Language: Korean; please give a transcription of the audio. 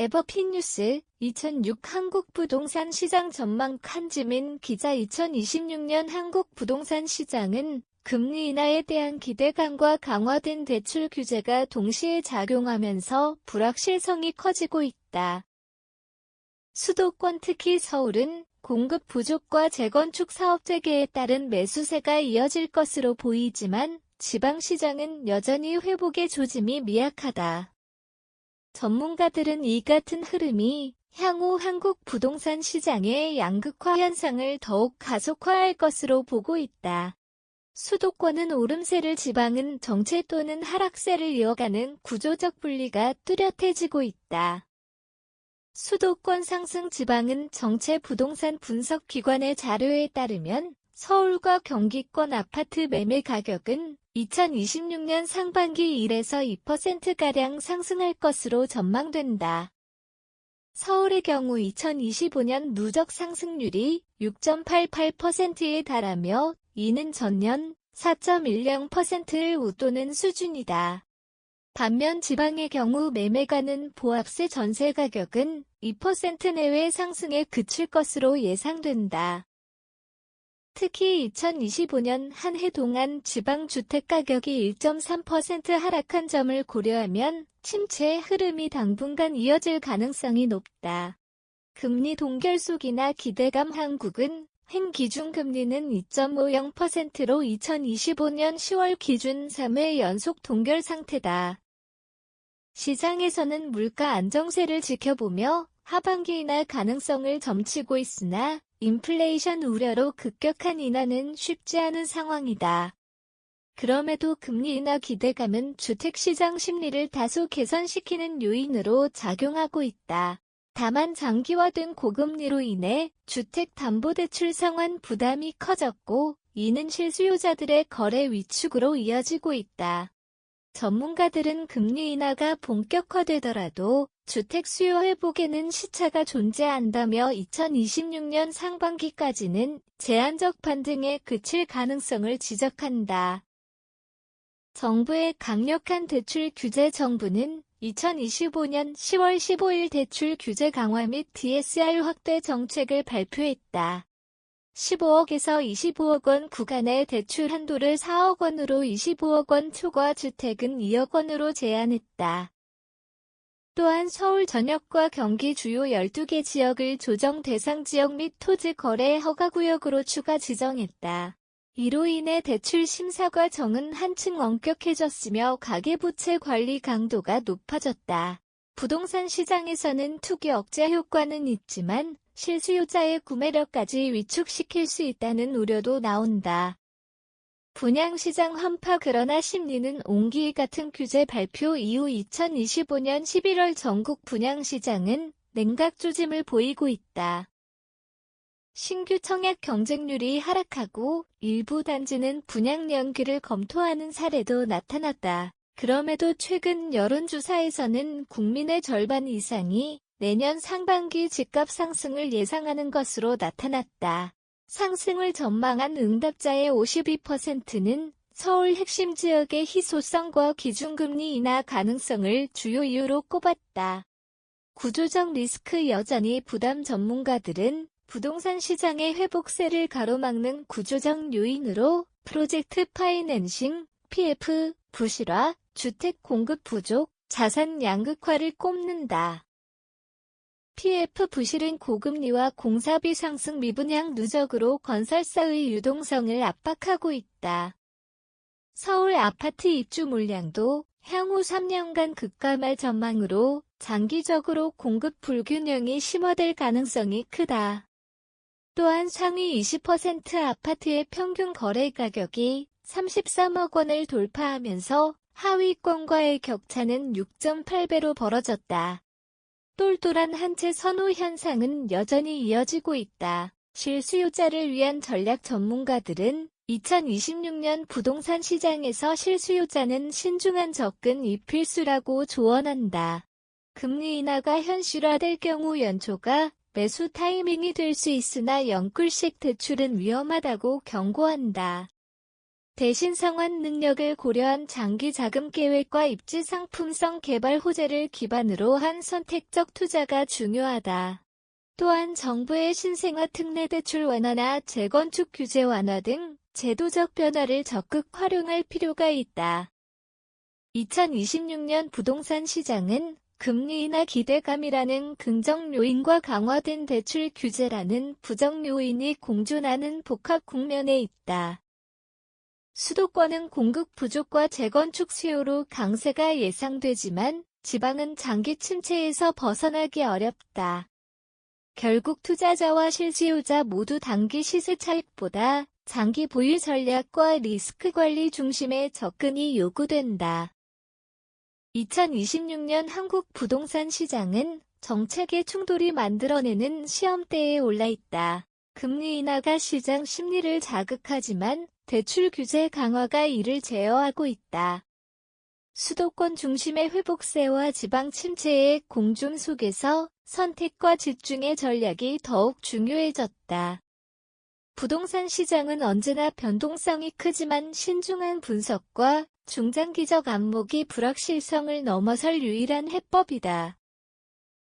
에버핀뉴스 2006 한국 부동산 시장 전망 칸지민 기자 2026년 한국 부동산 시장은 금리 인하에 대한 기대감과 강화된 대출 규제가 동시에 작용하면서 불확실성이 커지고 있다. 수도권 특히 서울은 공급 부족과 재건축 사업 재개에 따른 매수세가 이어질 것으로 보이지만 지방시장은 여전히 회복의 조짐이 미약하다. 전문가들은 이 같은 흐름이 향후 한국 부동산 시장의 양극화 현상을 더욱 가속화할 것으로 보고 있다. 수도권은 오름세를 지방은 정체 또는 하락세를 이어가는 구조적 분리가 뚜렷해지고 있다. 수도권 상승 지방은 정체 부동산 분석 기관의 자료에 따르면 서울과 경기권 아파트 매매 가격은 2026년 상반기 1에서 2%가량 상승할 것으로 전망된다. 서울의 경우 2025년 누적 상승률이 6.88%에 달하며 이는 전년 4.10%를 웃도는 수준이다. 반면 지방의 경우 매매가는 보합세 전세 가격은 2% 내외 상승에 그칠 것으로 예상된다. 특히 2025년 한 해 동안 지방 주택 가격이 1.3% 하락한 점을 고려하면 침체의 흐름이 당분간 이어질 가능성이 높다. 금리 동결 속이나 기대감 한국은 행 기준금리는 2.50%로 2025년 10월 기준 3회 연속 동결 상태다. 시장에서는 물가 안정세를 지켜보며 하반기 인하 가능성을 점치고 있으나 인플레이션 우려로 급격한 인하는 쉽지 않은 상황이다. 그럼에도 금리 인하 기대감은 주택시장 심리를 다소 개선시키는 요인으로 작용하고 있다. 다만 장기화된 고금리로 인해 주택담보대출 상환 부담이 커졌고 이는 실수요자들의 거래 위축으로 이어지고 있다. 전문가들은 금리 인하가 본격화되더라도 주택 수요 회복에는 시차가 존재한다며 2026년 상반기까지는 제한적 반등에 그칠 가능성을 지적한다. 정부의 강력한 대출 규제 정부는 2025년 10월 15일 대출 규제 강화 및 DSR 확대 정책을 발표했다. 15억에서 25억 원 구간의 대출 한도를 4억 원으로 25억 원 초과 주택은 2억 원으로 제한했다. 또한 서울 전역과 경기 주요 12개 지역을 조정 대상 지역 및 토지 거래 허가구역으로 추가 지정했다. 이로 인해 대출 심사 과정은 한층 엄격해졌으며 가계부채 관리 강도가 높아졌다. 부동산 시장에서는 투기 억제 효과는 있지만 실수요자의 구매력까지 위축시킬 수 있다는 우려도 나온다. 분양시장 환파 그러나 심리는 옹기 같은 규제 발표 이후 2025년 11월 전국 분양시장은 냉각 조짐을 보이고 있다. 신규 청약 경쟁률이 하락하고 일부 단지는 분양 연기를 검토하는 사례도 나타났다. 그럼에도 최근 여론조사에서는 국민의 절반 이상이 내년 상반기 집값 상승을 예상하는 것으로 나타났다. 상승을 전망한 응답자의 52%는 서울 핵심 지역의 희소성과 기준금리 인하 가능성을 주요 이유로 꼽았다. 구조적 리스크 여전히 부담 전문가들은 부동산 시장의 회복세를 가로막는 구조적 요인으로 프로젝트 파이낸싱, PF, 부실화, 주택 공급 부족, 자산 양극화를 꼽는다. PF 부실은 고금리와 공사비 상승 미분양 누적으로 건설사의 유동성을 압박하고 있다. 서울 아파트 입주 물량도 향후 3년간 급감할 전망으로 장기적으로 공급 불균형이 심화될 가능성이 크다. 또한 상위 20% 아파트의 평균 거래 가격이 33억 원을 돌파하면서 하위권과의 격차는 6.8배로 벌어졌다. 똘똘한 한 채 선호 현상은 여전히 이어지고 있다. 실수요자를 위한 전략 전문가들은 2026년 부동산 시장에서 실수요자는 신중한 접근이 필수라고 조언한다. 금리 인하가 현실화될 경우 연초가 매수 타이밍이 될 수 있으나 영끌식 대출은 위험하다고 경고한다. 대신 상환 능력을 고려한 장기 자금 계획과 입지 상품성 개발 호재를 기반으로 한 선택적 투자가 중요하다. 또한 정부의 신생아 특례 대출 완화나 재건축 규제 완화 등 제도적 변화를 적극 활용할 필요가 있다. 2026년 부동산 시장은 금리 인하 기대감이라는 긍정 요인과 강화된 대출 규제라는 부정 요인이 공존하는 복합 국면에 있다. 수도권은 공급 부족과 재건축 수요로 강세가 예상되지만 지방은 장기 침체에서 벗어나기 어렵다. 결국 투자자와 실수요자 모두 단기 시세 차익보다 장기 보유 전략과 리스크 관리 중심의 접근이 요구된다. 2026년 한국 부동산 시장은 정책의 충돌이 만들어내는 시험대에 올라있다. 금리 인하가 시장 심리를 자극하지만 대출 규제 강화가 이를 제어하고 있다. 수도권 중심의 회복세와 지방 침체의 공존 속에서 선택과 집중의 전략이 더욱 중요해졌다. 부동산 시장은 언제나 변동성이 크지만 신중한 분석과 중장기적 안목이 불확실성을 넘어설 유일한 해법이다.